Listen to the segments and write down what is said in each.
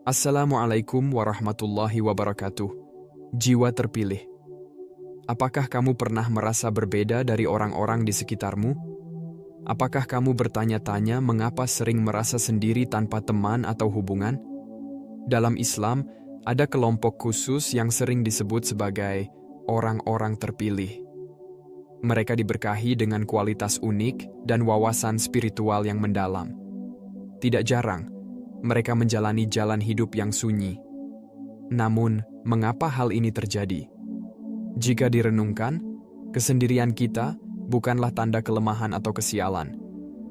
Assalamualaikum warahmatullahi wabarakatuh. Jiwa terpilih. Apakah kamu pernah merasa berbeda dari orang-orang di sekitarmu? Apakah kamu bertanya-tanya mengapa sering merasa sendiri tanpa teman atau hubungan? Dalam Islam, ada kelompok khusus yang sering disebut sebagai orang-orang terpilih. Mereka diberkahi dengan kualitas unik dan wawasan spiritual yang mendalam. Tidak jarang, mereka menjalani jalan hidup yang sunyi. Namun, mengapa hal ini terjadi? Jika direnungkan, kesendirian kita bukanlah tanda kelemahan atau kesialan,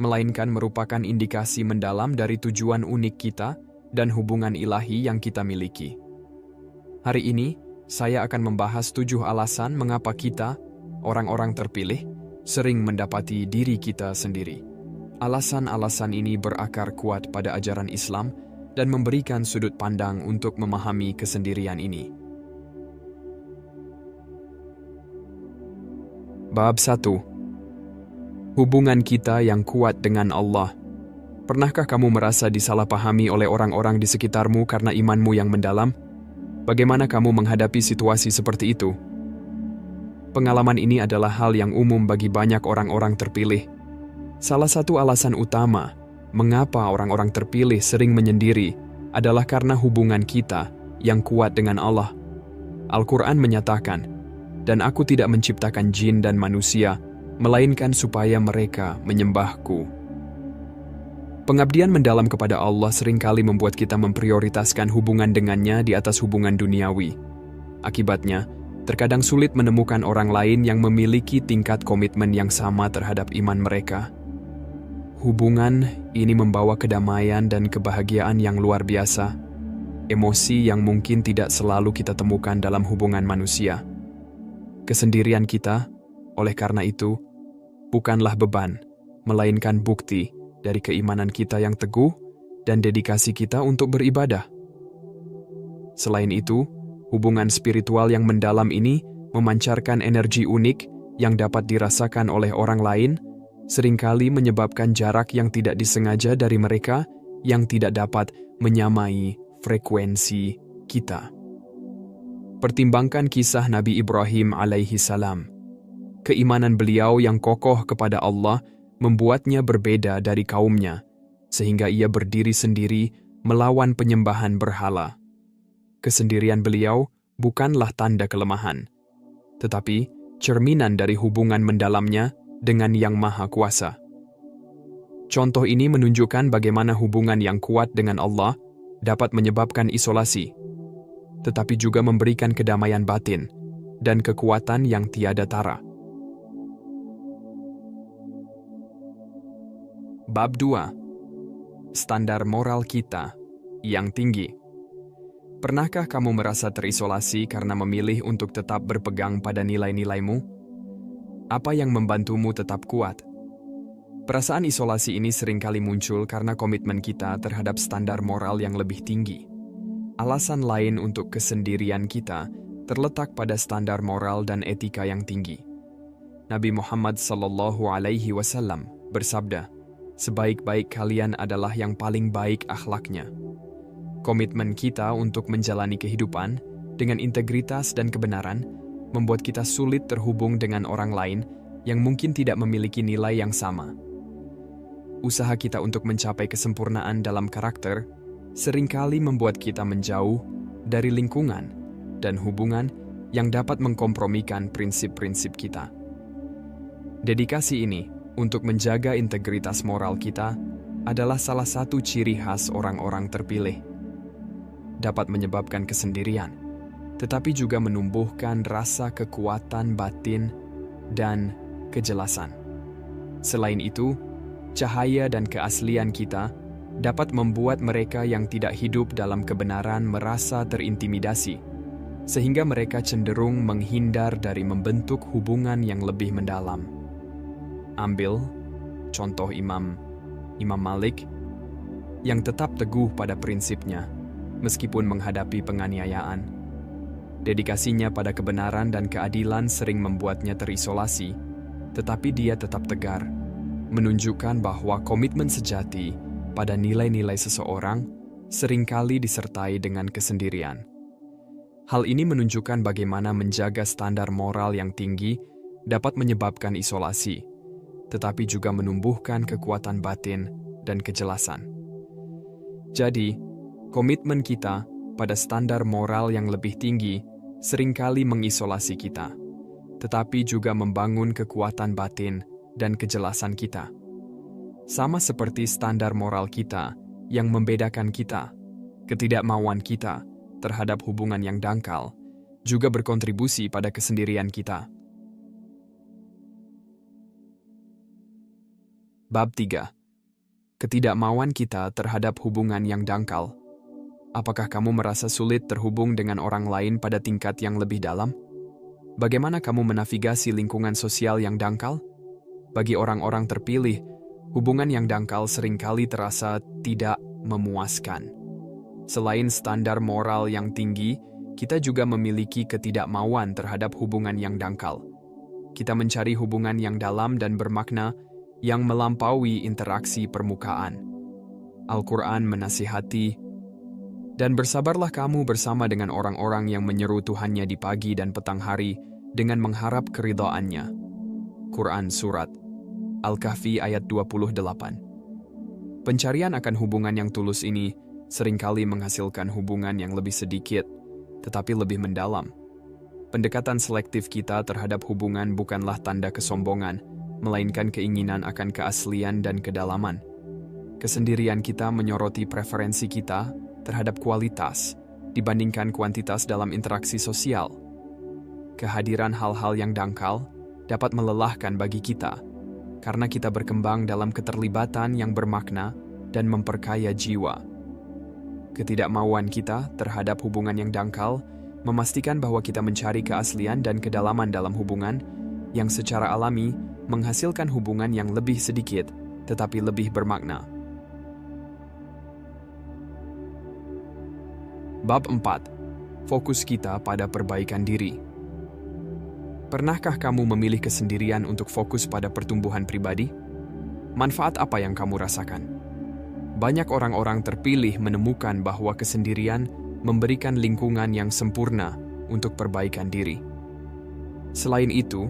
melainkan merupakan indikasi mendalam dari tujuan unik kita dan hubungan ilahi yang kita miliki. Hari ini, saya akan membahas 7 alasan mengapa kita, orang-orang terpilih, sering mendapati diri kita sendiri. Alasan-alasan ini berakar kuat pada ajaran Islam dan memberikan sudut pandang untuk memahami kesendirian ini. Bab 1. Hubungan kita yang kuat dengan Allah. Pernahkah kamu merasa disalahpahami oleh orang-orang di sekitarmu karena imanmu yang mendalam? Bagaimana kamu menghadapi situasi seperti itu? Pengalaman ini adalah hal yang umum bagi banyak orang-orang terpilih. Salah satu alasan utama mengapa orang-orang terpilih sering menyendiri adalah karena hubungan kita yang kuat dengan Allah. Al-Quran menyatakan, "Dan aku tidak menciptakan jin dan manusia, melainkan supaya mereka menyembahku." Pengabdian mendalam kepada Allah seringkali membuat kita memprioritaskan hubungan dengannya di atas hubungan duniawi. Akibatnya, terkadang sulit menemukan orang lain yang memiliki tingkat komitmen yang sama terhadap iman mereka. Hubungan ini membawa kedamaian dan kebahagiaan yang luar biasa, emosi yang mungkin tidak selalu kita temukan dalam hubungan manusia. Kesendirian kita, oleh karena itu, bukanlah beban, melainkan bukti dari keimanan kita yang teguh dan dedikasi kita untuk beribadah. Selain itu, hubungan spiritual yang mendalam ini memancarkan energi unik yang dapat dirasakan oleh orang lain, seringkali menyebabkan jarak yang tidak disengaja dari mereka yang tidak dapat menyamai frekuensi kita. Pertimbangkan kisah Nabi Ibrahim alaihi salam. Keimanan beliau yang kokoh kepada Allah membuatnya berbeda dari kaumnya, sehingga ia berdiri sendiri melawan penyembahan berhala. Kesendirian beliau bukanlah tanda kelemahan, tetapi cerminan dari hubungan mendalamnya dengan Yang Maha Kuasa. Contoh ini menunjukkan bagaimana hubungan yang kuat dengan Allah dapat menyebabkan isolasi, tetapi juga memberikan kedamaian batin dan kekuatan yang tiada tara. Bab 2. Standar moral kita yang tinggi. Pernahkah kamu merasa terisolasi karena memilih untuk tetap berpegang pada nilai-nilaimu? Apa yang membantumu tetap kuat? Perasaan isolasi ini seringkali muncul karena komitmen kita terhadap standar moral yang lebih tinggi. Alasan lain untuk kesendirian kita terletak pada standar moral dan etika yang tinggi. Nabi Muhammad SAW bersabda, "Sebaik-baik kalian adalah yang paling baik akhlaknya." Komitmen kita untuk menjalani kehidupan dengan integritas dan kebenaran membuat kita sulit terhubung dengan orang lain yang mungkin tidak memiliki nilai yang sama. Usaha kita untuk mencapai kesempurnaan dalam karakter seringkali membuat kita menjauh dari lingkungan dan hubungan yang dapat mengkompromikan prinsip-prinsip kita. Dedikasi ini untuk menjaga integritas moral kita adalah salah satu ciri khas orang-orang terpilih. Dapat menyebabkan kesendirian, tetapi juga menumbuhkan rasa kekuatan batin dan kejelasan. Selain itu, cahaya dan keaslian kita dapat membuat mereka yang tidak hidup dalam kebenaran merasa terintimidasi, sehingga mereka cenderung menghindar dari membentuk hubungan yang lebih mendalam. Ambil contoh Imam Malik yang tetap teguh pada prinsipnya meskipun menghadapi penganiayaan. Dedikasinya pada kebenaran dan keadilan sering membuatnya terisolasi, tetapi dia tetap tegar, menunjukkan bahwa komitmen sejati pada nilai-nilai seseorang seringkali disertai dengan kesendirian. Hal ini menunjukkan bagaimana menjaga standar moral yang tinggi dapat menyebabkan isolasi, tetapi juga menumbuhkan kekuatan batin dan kejelasan. Jadi, komitmen kita pada standar moral yang lebih tinggi seringkali mengisolasi kita, tetapi juga membangun kekuatan batin dan kejelasan kita. Sama seperti standar moral kita yang membedakan kita, ketidakmauan kita terhadap hubungan yang dangkal juga berkontribusi pada kesendirian kita. Bab 3. Ketidakmauan kita terhadap hubungan yang dangkal. Apakah kamu merasa sulit terhubung dengan orang lain pada tingkat yang lebih dalam? Bagaimana kamu menavigasi lingkungan sosial yang dangkal? Bagi orang-orang terpilih, hubungan yang dangkal seringkali terasa tidak memuaskan. Selain standar moral yang tinggi, kita juga memiliki ketidakmauan terhadap hubungan yang dangkal. Kita mencari hubungan yang dalam dan bermakna yang melampaui interaksi permukaan. Al-Quran menasihati, "Dan bersabarlah kamu bersama dengan orang-orang yang menyeru Tuhannya di pagi dan petang hari dengan mengharap keridhaannya." Quran Surat Al-Kahfi ayat 28. Pencarian akan hubungan yang tulus ini seringkali menghasilkan hubungan yang lebih sedikit, tetapi lebih mendalam. Pendekatan selektif kita terhadap hubungan bukanlah tanda kesombongan, melainkan keinginan akan keaslian dan kedalaman. Kesendirian kita menyoroti preferensi kita terhadap kualitas dibandingkan kuantitas dalam interaksi sosial. Kehadiran hal-hal yang dangkal dapat melelahkan bagi kita, karena kita berkembang dalam keterlibatan yang bermakna dan memperkaya jiwa. Ketidakmauan kita terhadap hubungan yang dangkal memastikan bahwa kita mencari keaslian dan kedalaman dalam hubungan yang secara alami menghasilkan hubungan yang lebih sedikit tetapi lebih bermakna. Bab 4. Fokus kita pada perbaikan diri. Pernahkah kamu memilih kesendirian untuk fokus pada pertumbuhan pribadi? Manfaat apa yang kamu rasakan? Banyak orang-orang terpilih menemukan bahwa kesendirian memberikan lingkungan yang sempurna untuk perbaikan diri. Selain itu,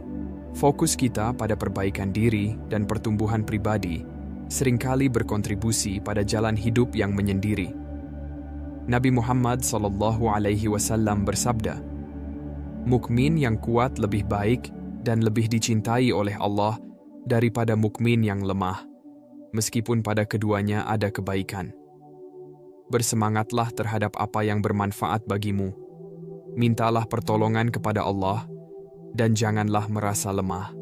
fokus kita pada perbaikan diri dan pertumbuhan pribadi seringkali berkontribusi pada jalan hidup yang menyendiri. Nabi Muhammad SAW bersabda, "Mukmin yang kuat lebih baik dan lebih dicintai oleh Allah daripada mukmin yang lemah, meskipun pada keduanya ada kebaikan. Bersemangatlah terhadap apa yang bermanfaat bagimu. Mintalah pertolongan kepada Allah dan janganlah merasa lemah."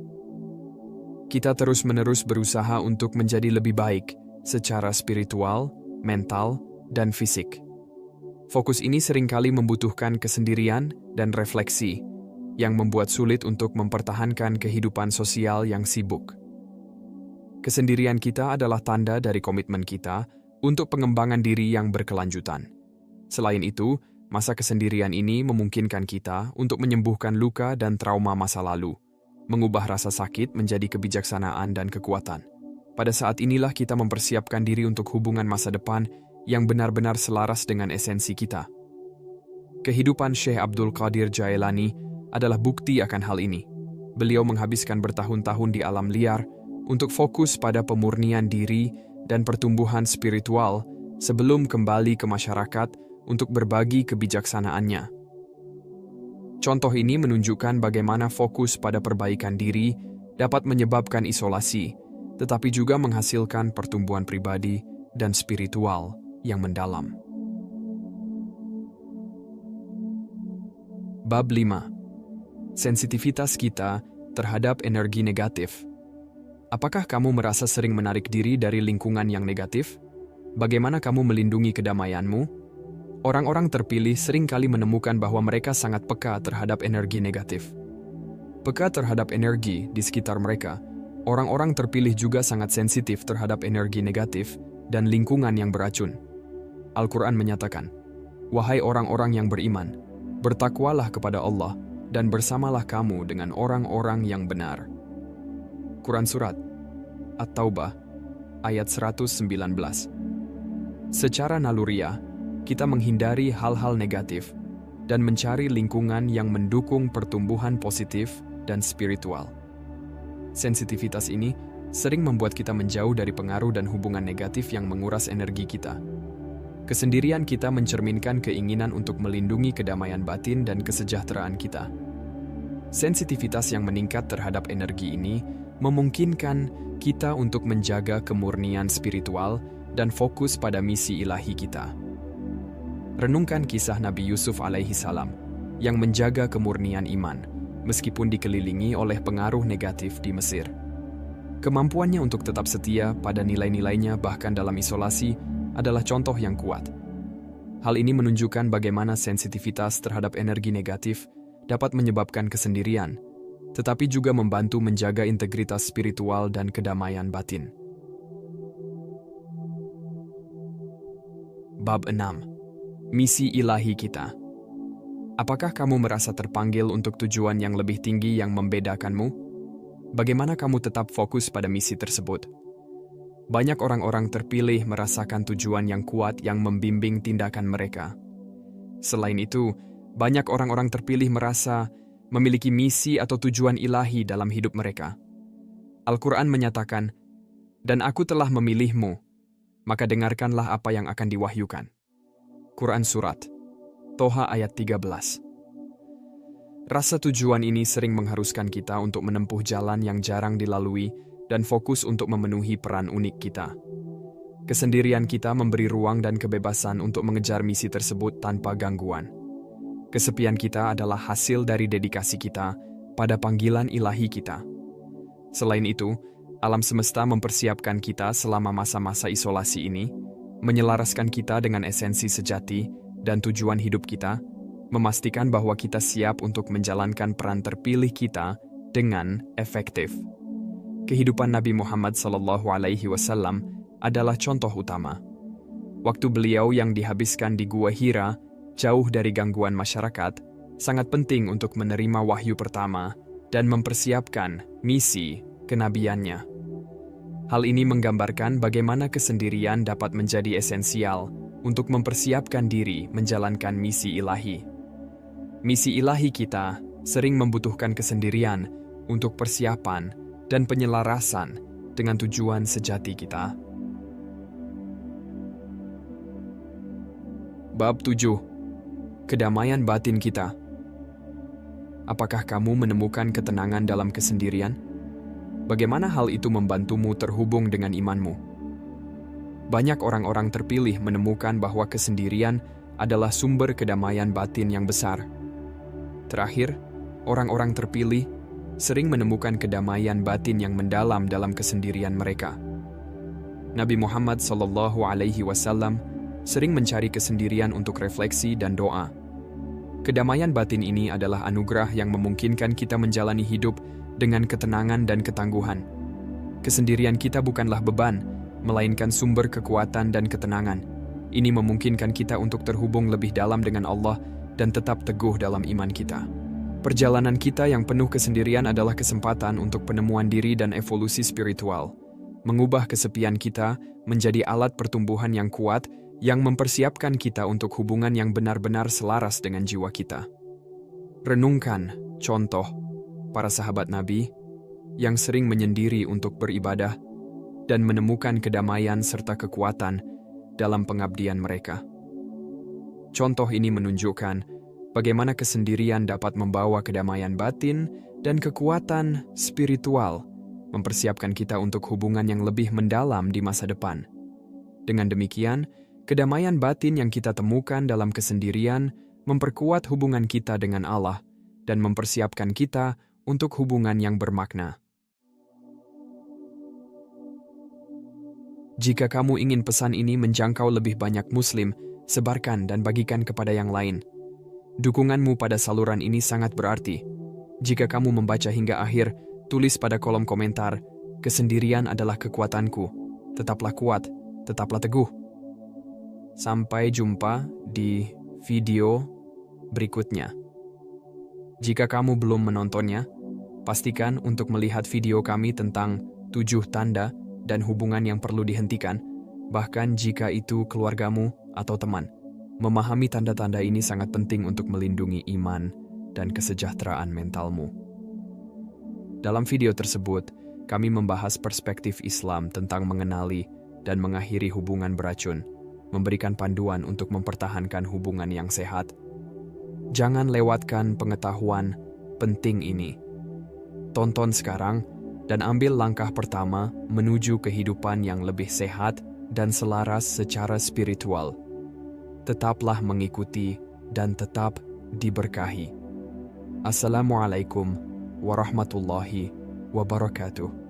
Kita terus-menerus berusaha untuk menjadi lebih baik secara spiritual, mental, dan fisik. Fokus ini seringkali membutuhkan kesendirian dan refleksi, yang membuat sulit untuk mempertahankan kehidupan sosial yang sibuk. Kesendirian kita adalah tanda dari komitmen kita untuk pengembangan diri yang berkelanjutan. Selain itu, masa kesendirian ini memungkinkan kita untuk menyembuhkan luka dan trauma masa lalu, mengubah rasa sakit menjadi kebijaksanaan dan kekuatan. Pada saat inilah kita mempersiapkan diri untuk hubungan masa depan yang benar-benar selaras dengan esensi kita. Kehidupan Syekh Abdul Qadir Jailani adalah bukti akan hal ini. Beliau menghabiskan bertahun-tahun di alam liar untuk fokus pada pemurnian diri dan pertumbuhan spiritual sebelum kembali ke masyarakat untuk berbagi kebijaksanaannya. Contoh ini menunjukkan bagaimana fokus pada perbaikan diri dapat menyebabkan isolasi, tetapi juga menghasilkan pertumbuhan pribadi dan spiritual yang mendalam. Bab 5. Sensitivitas kita terhadap energi negatif. Apakah kamu merasa sering menarik diri dari lingkungan yang negatif? Bagaimana kamu melindungi kedamaianmu? Orang-orang terpilih seringkali menemukan bahwa mereka sangat peka terhadap energi negatif. Peka terhadap energi di sekitar mereka, orang-orang terpilih juga sangat sensitif terhadap energi negatif dan lingkungan yang beracun. Al-Quran menyatakan, "Wahai orang-orang yang beriman, bertakwalah kepada Allah dan bersamalah kamu dengan orang-orang yang benar." Quran Surat At-Taubah ayat 119. Secara naluriah, kita menghindari hal-hal negatif dan mencari lingkungan yang mendukung pertumbuhan positif dan spiritual. Sensitivitas ini sering membuat kita menjauh dari pengaruh dan hubungan negatif yang menguras energi kita. Kesendirian kita mencerminkan keinginan untuk melindungi kedamaian batin dan kesejahteraan kita. Sensitivitas yang meningkat terhadap energi ini memungkinkan kita untuk menjaga kemurnian spiritual dan fokus pada misi ilahi kita. Renungkan kisah Nabi Yusuf alaihi salam yang menjaga kemurnian iman meskipun dikelilingi oleh pengaruh negatif di Mesir. Kemampuannya untuk tetap setia pada nilai-nilainya bahkan dalam isolasi adalah contoh yang kuat. Hal ini menunjukkan bagaimana sensitivitas terhadap energi negatif dapat menyebabkan kesendirian, tetapi juga membantu menjaga integritas spiritual dan kedamaian batin. Bab 6. Misi ilahi kita. Apakah kamu merasa terpanggil untuk tujuan yang lebih tinggi yang membedakanmu? Bagaimana kamu tetap fokus pada misi tersebut? Banyak orang-orang terpilih merasakan tujuan yang kuat yang membimbing tindakan mereka. Selain itu, banyak orang-orang terpilih merasa memiliki misi atau tujuan ilahi dalam hidup mereka. Al-Quran menyatakan, "Dan aku telah memilihmu, maka dengarkanlah apa yang akan diwahyukan." Quran Surat Toha ayat 13. Rasa tujuan ini sering mengharuskan kita untuk menempuh jalan yang jarang dilalui dan fokus untuk memenuhi peran unik kita. Kesendirian kita memberi ruang dan kebebasan untuk mengejar misi tersebut tanpa gangguan. Kesepian kita adalah hasil dari dedikasi kita pada panggilan ilahi kita. Selain itu, alam semesta mempersiapkan kita selama masa-masa isolasi ini, menyelaraskan kita dengan esensi sejati dan tujuan hidup kita, memastikan bahwa kita siap untuk menjalankan peran terpilih kita dengan efektif. Kehidupan Nabi Muhammad SAW adalah contoh utama. Waktu beliau yang dihabiskan di Gua Hira, jauh dari gangguan masyarakat, sangat penting untuk menerima wahyu pertama dan mempersiapkan misi kenabiannya. Hal ini menggambarkan bagaimana kesendirian dapat menjadi esensial untuk mempersiapkan diri menjalankan misi ilahi. Misi ilahi kita sering membutuhkan kesendirian untuk persiapan dan penyelarasan dengan tujuan sejati kita. Bab 7. Kedamaian batin kita. Apakah kamu menemukan ketenangan dalam kesendirian? Bagaimana hal itu membantumu terhubung dengan imanmu? Banyak orang-orang terpilih menemukan bahwa kesendirian adalah sumber kedamaian batin yang besar. Terakhir, orang-orang terpilih sering menemukan kedamaian batin yang mendalam dalam kesendirian mereka. Nabi Muhammad SAW sering mencari kesendirian untuk refleksi dan doa. Kedamaian batin ini adalah anugerah yang memungkinkan kita menjalani hidup dengan ketenangan dan ketangguhan. Kesendirian kita bukanlah beban, melainkan sumber kekuatan dan ketenangan. Ini memungkinkan kita untuk terhubung lebih dalam dengan Allah dan tetap teguh dalam iman kita. Perjalanan kita yang penuh kesendirian adalah kesempatan untuk penemuan diri dan evolusi spiritual. Mengubah kesepian kita menjadi alat pertumbuhan yang kuat yang mempersiapkan kita untuk hubungan yang benar-benar selaras dengan jiwa kita. Renungkan contoh para sahabat Nabi yang sering menyendiri untuk beribadah dan menemukan kedamaian serta kekuatan dalam pengabdian mereka. Contoh ini menunjukkan bagaimana kesendirian dapat membawa kedamaian batin dan kekuatan spiritual, mempersiapkan kita untuk hubungan yang lebih mendalam di masa depan. Dengan demikian, kedamaian batin yang kita temukan dalam kesendirian memperkuat hubungan kita dengan Allah dan mempersiapkan kita untuk hubungan yang bermakna. Jika kamu ingin pesan ini menjangkau lebih banyak Muslim, sebarkan dan bagikan kepada yang lain. Dukunganmu pada saluran ini sangat berarti. Jika kamu membaca hingga akhir, tulis pada kolom komentar, "Kesendirian adalah kekuatanku. Tetaplah kuat, tetaplah teguh." Sampai jumpa di video berikutnya. Jika kamu belum menontonnya, pastikan untuk melihat video kami tentang 7 tanda dan hubungan yang perlu dihentikan bahkan jika itu keluargamu atau teman. Memahami tanda-tanda ini sangat penting untuk melindungi iman dan kesejahteraan mentalmu. Dalam video tersebut, kami membahas perspektif Islam tentang mengenali dan mengakhiri hubungan beracun, memberikan panduan untuk mempertahankan hubungan yang sehat. Jangan lewatkan pengetahuan penting ini. Tonton sekarang dan ambil langkah pertama menuju kehidupan yang lebih sehat dan selaras secara spiritual. Tetaplah mengikuti dan tetap diberkahi. Assalamualaikum warahmatullahi wabarakatuh.